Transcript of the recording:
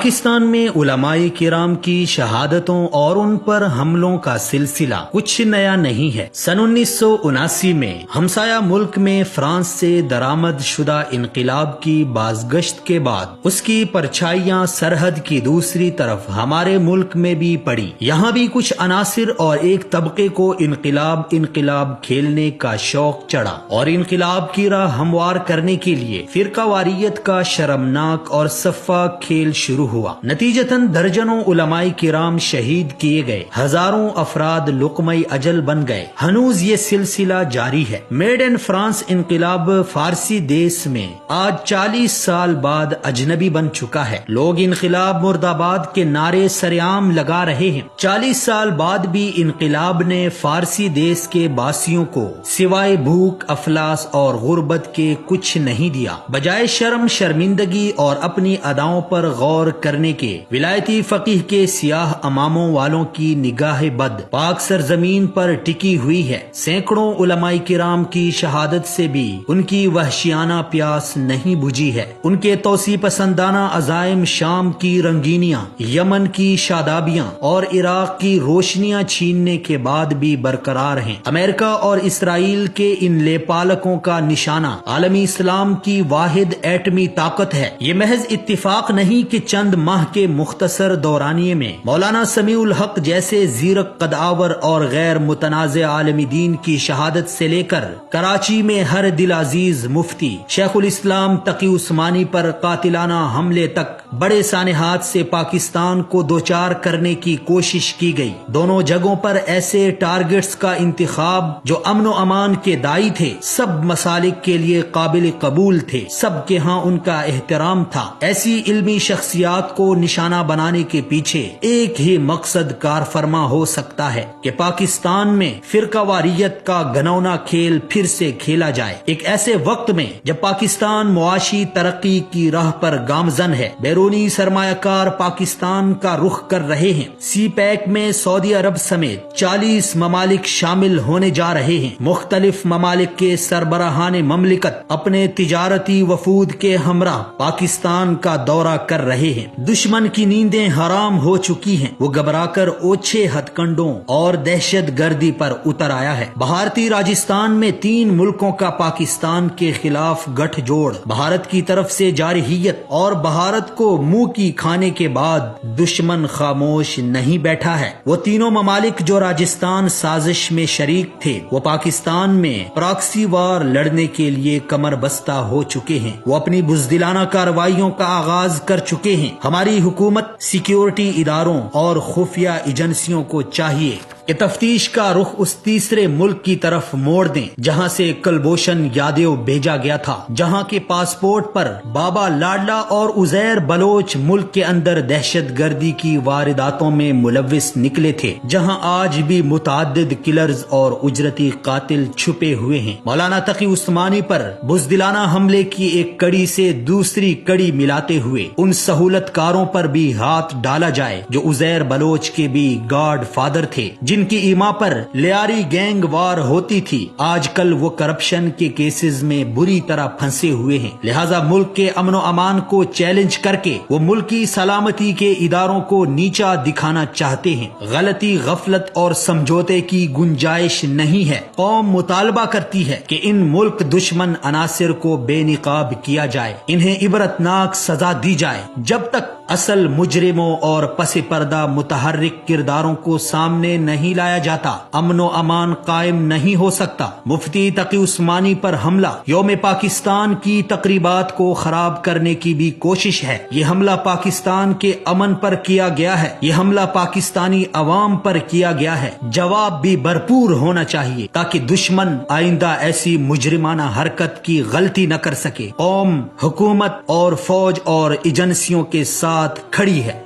پاکستان میں علماء کرام کی شہادتوں اور ان پر حملوں کا سلسلہ کچھ نیا نہیں ہے۔ سن 1979 میں ہمسایہ ملک میں فرانس سے درآمد شدہ انقلاب کی بازگشت کے بعد اس کی پرچھائیاں سرحد کی دوسری طرف ہمارے ملک میں بھی پڑی۔ یہاں بھی کچھ عناصر اور ایک طبقے کو انقلاب کھیلنے کا شوق چڑھا اور انقلاب کی راہ ہموار کرنے کے لیے فرقہ واریت کا شرمناک اور سفاک کھیل شروع ہوا۔ نتیجتاً درجنوں علماء کرام شہید کیے گئے، ہزاروں افراد لقمہ اجل بن گئے۔ ہنوز یہ سلسلہ جاری ہے۔ میڈ ان فرانس انقلاب فارسی دیس میں آج 40 سال بعد اجنبی بن چکا ہے۔ لوگ انقلاب مرد آباد کے نعرے سرعام لگا رہے ہیں۔ 40 سال بعد بھی انقلاب نے فارسی دیس کے باسیوں کو سوائے بھوک، افلاس اور غربت کے کچھ نہیں دیا۔ بجائے شرمندگی اور اپنی اداؤں پر غور کرنے کے ولایتی فقیہ کے سیاہ اماموں والوں کی نگاہ بد پاک سرزمین پر ٹکی ہوئی ہے۔ سینکڑوں علماء کرام کی شہادت سے بھی ان کی وحشیانہ پیاس نہیں بجھی ہے۔ ان کے توسیع پسندانہ عزائم شام کی رنگینیاں، یمن کی شادابیاں اور عراق کی روشنیاں چھیننے کے بعد بھی برقرار ہیں۔ امریکہ اور اسرائیل کے ان لیپالکوں کا نشانہ عالمی اسلام کی واحد ایٹمی طاقت ہے۔ یہ محض اتفاق نہیں کہ چند ماہ کے مختصر دورانیے میں مولانا سمیع الحق جیسے زیرک قدآور اور غیر متنازع عالم دین کی شہادت سے لے کر کراچی میں ہر دل عزیز مفتی شیخ الاسلام تقی عثمانی پر قاتلانہ حملے تک بڑے سانحات سے پاکستان کو دوچار کرنے کی کوشش کی گئی۔ دونوں جگہوں پر ایسے ٹارگٹس کا انتخاب جو امن و امان کے داعی تھے، سب مسالک کے لیے قابل قبول تھے، سب کے ہاں ان کا احترام تھا۔ ایسی علمی شخصیات کو نشانہ بنانے کے پیچھے ایک ہی مقصد کار فرما ہو سکتا ہے کہ پاکستان میں فرقہ واریت کا گھنونا کھیل پھر سے کھیلا جائے۔ ایک ایسے وقت میں جب پاکستان معاشی ترقی کی راہ پر گامزن ہے، بیرونی سرمایہ کار پاکستان کا رخ کر رہے ہیں، سی پیک میں سعودی عرب سمیت 40 ممالک شامل ہونے جا رہے ہیں، مختلف ممالک کے سربراہان مملکت اپنے تجارتی وفود کے ہمراہ پاکستان کا دورہ کر رہے ہیں۔ دشمن کی نیندیں حرام ہو چکی ہیں، وہ گھبرا کر اوچھے ہتھ کنڈوں اور دہشت گردی پر اتر آیا ہے۔ بھارتی راجستھان میں 3 ملکوں کا پاکستان کے خلاف گٹھ جوڑ، بھارت کی طرف سے جارحیت اور بھارت کو منہ کی کھانے کے بعد دشمن خاموش نہیں بیٹھا ہے۔ وہ تینوں ممالک جو راجستھان سازش میں شریک تھے، وہ پاکستان میں پراکسی وار لڑنے کے لیے کمر بستہ ہو چکے ہیں۔ وہ اپنی بزدلانہ کارروائیوں کا آغاز کر چکے ہیں۔ ہماری حکومت، سیکیورٹی اداروں اور خفیہ ایجنسیوں کو چاہیے کہ تفتیش کا رخ اس تیسرے ملک کی طرف موڑ دیں جہاں سے کلبھوشن یادو بھیجا گیا تھا، جہاں کے پاسپورٹ پر بابا لاڈلا اور عزیر بلوچ ملک کے اندر دہشت گردی کی وارداتوں میں ملوث نکلے تھے، جہاں آج بھی متعدد کلرز اور اجرتی قاتل چھپے ہوئے ہیں۔ مولانا تقی عثمانی پر بزدلانہ حملے کی ایک کڑی سے دوسری کڑی ملاتے ہوئے ان سہولت کاروں پر بھی ہاتھ ڈالا جائے جو عزیر بلوچ کے بھی گاڈ فادر تھے، جن کی ایما پر لیاری گینگ وار ہوتی تھی۔ آج کل وہ کرپشن کے کیسز میں بری طرح پھنسے ہوئے ہیں، لہٰذا ملک کے امن و امان کو چیلنج کر کے وہ ملکی سلامتی کے اداروں کو نیچا دکھانا چاہتے ہیں۔ غلطی، غفلت اور سمجھوتے کی گنجائش نہیں ہے۔ قوم مطالبہ کرتی ہے کہ ان ملک دشمن عناصر کو بے نقاب کیا جائے، انہیں عبرتناک سزا دی جائے۔ جب تک اصل مجرموں اور پس پردہ متحرک کرداروں کو سامنے نہیں لایا جاتا، امن و امان قائم نہیں ہو سکتا۔ مفتی تقی عثمانی پر حملہ یوم پاکستان کی تقریبات کو خراب کرنے کی بھی کوشش ہے۔ یہ حملہ پاکستان کے امن پر کیا گیا ہے، یہ حملہ پاکستانی عوام پر کیا گیا ہے۔ جواب بھی بھرپور ہونا چاہیے تاکہ دشمن آئندہ ایسی مجرمانہ حرکت کی غلطی نہ کر سکے۔ قوم، حکومت اور فوج اور ایجنسیوں کے ساتھ کھڑی ہے۔